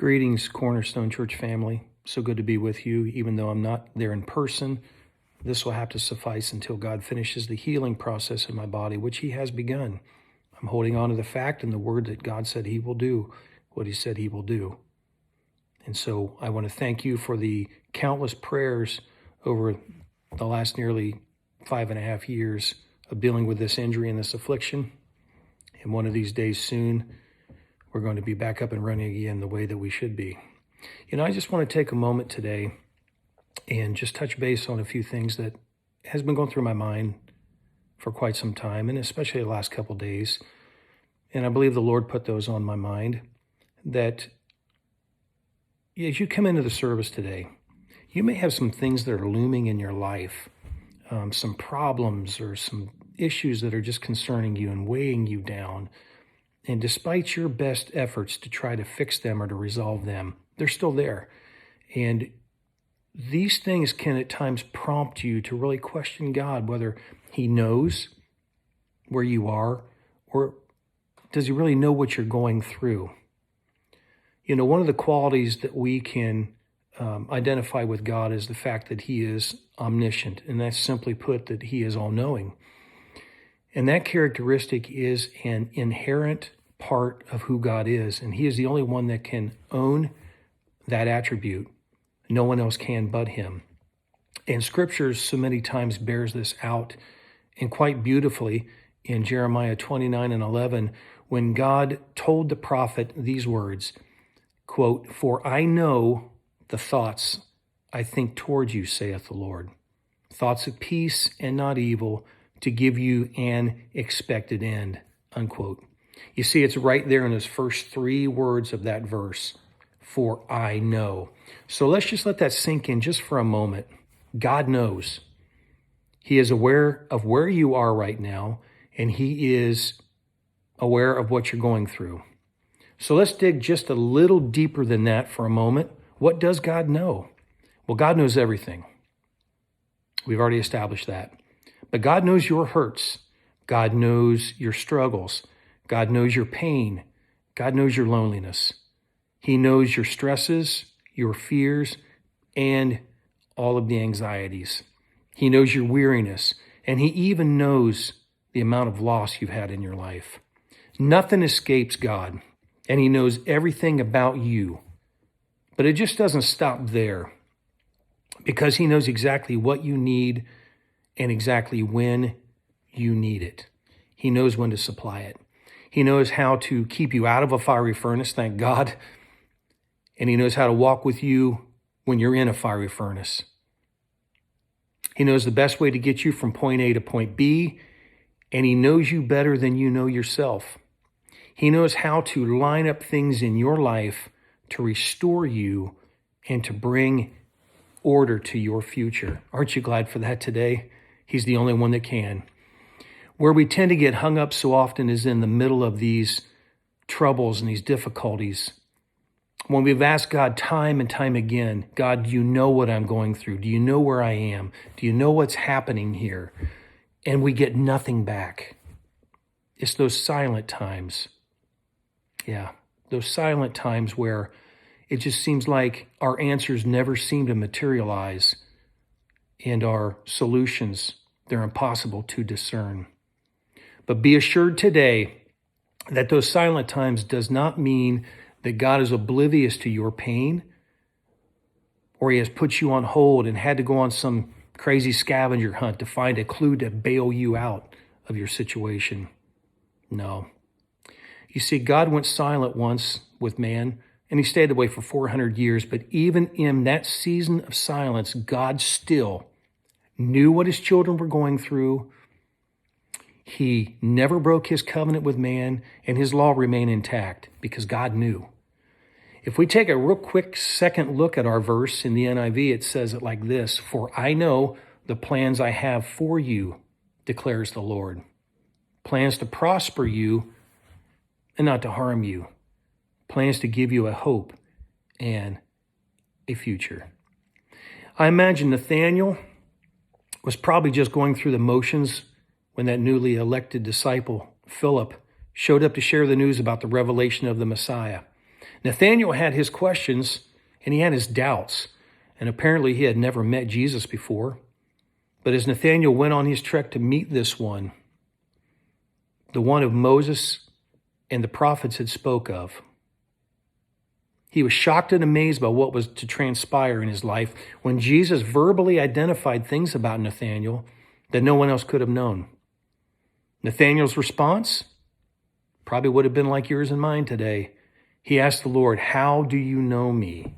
Greetings, Cornerstone Church family. So good to be with you, even though I'm not there in person. This will have to suffice until God finishes the healing process in my body, which He has begun. I'm holding on to the fact and the word that God said He will do what He said He will do. And so I want to thank you for the countless prayers over the last nearly 5.5 years of dealing with this injury and this affliction. And one of these days soon, we're going to be back up and running again the way that we should be. I just want to take a moment today and just touch base on a few things that has been going through my mind for quite some time, and especially the last couple of days. And I believe the Lord put those on my mind, that as you come into the service today, you may have some things that are looming in your life, some problems or some issues that are just concerning you and weighing you down. And despite your best efforts to try to fix them or to resolve them, they're still there. And these things can at times prompt you to really question God, whether He knows where you are, or does He really know what you're going through? One of the qualities that we can identify with God is the fact that He is omniscient, and that's simply put that He is all-knowing. And that characteristic is an inherent part of who God is, and He is the only one that can own that attribute. No one else can but Him. And Scripture so many times bears this out, and quite beautifully in Jeremiah 29:11, when God told the prophet these words, quote, "For I know the thoughts I think toward you, saith the Lord, thoughts of peace and not evil, to give you an expected end," unquote. You see, it's right there in those first 3 words of that verse, for I know. So let's just let that sink in just for a moment. God knows. He is aware of where you are right now, and He is aware of what you're going through. So let's dig just a little deeper than that for a moment. What does God know? Well, God knows everything. We've already established that. But God knows your hurts. God knows your struggles. God knows your pain. God knows your loneliness. He knows your stresses, your fears, and all of the anxieties. He knows your weariness, and He even knows the amount of loss you've had in your life. Nothing escapes God, and He knows everything about you. But it just doesn't stop there, because He knows exactly what you need and exactly when you need it. He knows when to supply it. He knows how to keep you out of a fiery furnace, thank God. And He knows how to walk with you when you're in a fiery furnace. He knows the best way to get you from point A to point B, and He knows you better than you know yourself. He knows how to line up things in your life to restore you and to bring order to your future. Aren't you glad for that today? He's the only one that can. Where we tend to get hung up so often is in the middle of these troubles and these difficulties. When we've asked God time and time again, God, do you know what I'm going through? Do you know where I am? Do you know what's happening here? And we get nothing back. It's those silent times. Yeah, those silent times where it just seems like our answers never seem to materialize, and our solutions, they're impossible to discern. But be assured today that those silent times does not mean that God is oblivious to your pain, or He has put you on hold and had to go on some crazy scavenger hunt to find a clue to bail you out of your situation. No. You see, God went silent once with man, and He stayed away for 400 years. But even in that season of silence, God still knew what His children were going through. He never broke His covenant with man, and His law remained intact because God knew. If we take a real quick second look at our verse in the NIV, it says it like this: "For I know the plans I have for you, declares the Lord. Plans to prosper you and not to harm you. Plans to give you a hope and a future." I imagine Nathanael was probably just going through the motions when that newly elected disciple, Philip, showed up to share the news about the revelation of the Messiah. Nathanael had his questions and he had his doubts, and apparently he had never met Jesus before. But as Nathanael went on his trek to meet this one, the one of Moses and the prophets had spoke of, he was shocked and amazed by what was to transpire in his life when Jesus verbally identified things about Nathanael that no one else could have known. Nathanael's response probably would have been like yours and mine today. He asked the Lord, "How do you know me?"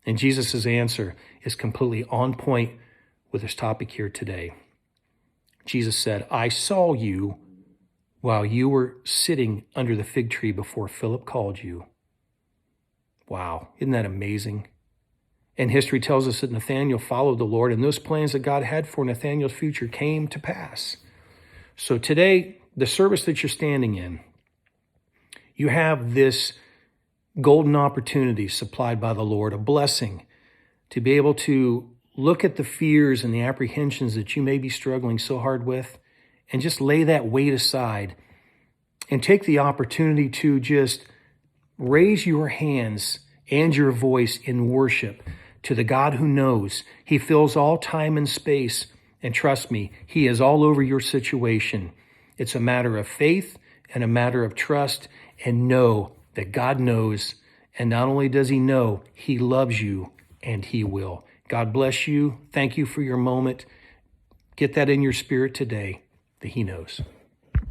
And Jesus' answer is completely on point with this topic here today. Jesus said, "I saw you while you were sitting under the fig tree before Philip called you." Wow, isn't that amazing? And history tells us that Nathanael followed the Lord, and those plans that God had for Nathanael's future came to pass. So today, the service that you're standing in, you have this golden opportunity supplied by the Lord, a blessing to be able to look at the fears and the apprehensions that you may be struggling so hard with and just lay that weight aside and take the opportunity to just raise your hands and your voice in worship to the God who knows. He fills all time and space, and trust me, He is all over your situation. It's a matter of faith and a matter of trust, and know that God knows, and not only does He know, He loves you, and He will. God bless you. Thank you for your moment. Get that in your spirit today, that He knows.